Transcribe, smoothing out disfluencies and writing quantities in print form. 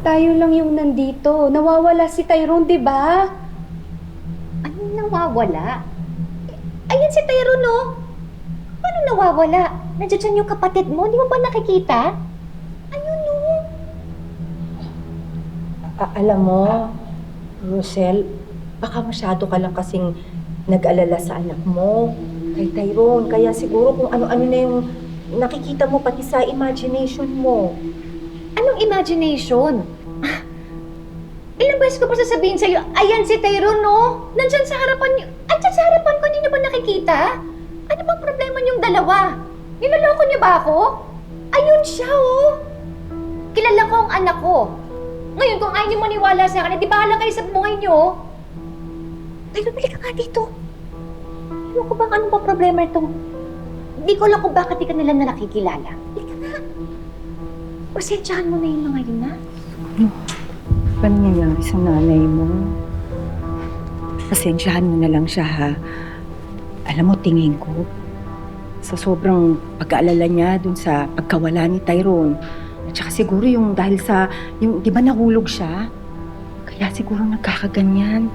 Tayo lang yung nandito. Nawawala si Tyrone, di ba? Anong nawawala? Ayan si Tyrone, no? Paano nawawala? Nandiyan dyan yung kapatid mo, di mo ba nakikita? Ayun, no? Alam mo, Rosel, baka masyado ka lang kasing nag-alala sa anak mo, kay Tyrone. Kaya siguro kung ano-ano na yung nakikita mo pati sa imagination mo. Anong imagination? Ilang beses ko pa sasabihin sa'yo, ayan si Tyrone, no? Nandyan sa harapan niyo. Andyan sa harapan ko, hindi niyo ba nakikita? Ano bang problema niyong dalawa? Niloloko niyo ba ako? Ayun siya, oh! Kilala ko ang anak ko. Ngayon, kung ayaw niyo maniwala sa akin, di bahala kayo sa buhay niyo. Tyrone, balik ka nga dito. Ewan ko bang anong bang problema ito? Hindi ko alam kung bakit di ka nila na nakikilala. Balik ka nga. Pasensyahan mo na yung mga yun, ha? Ano nangyayari sa nanay mo? Pasensyahan mo na lang siya, ha? Alam mo, tingin ko, sa sobrang pag-aalala niya dun sa pagkawala ni Tyrone, at saka siguro yung dahil sa, yung, di ba nahulog siya? Kaya siguro nagkakaganyan.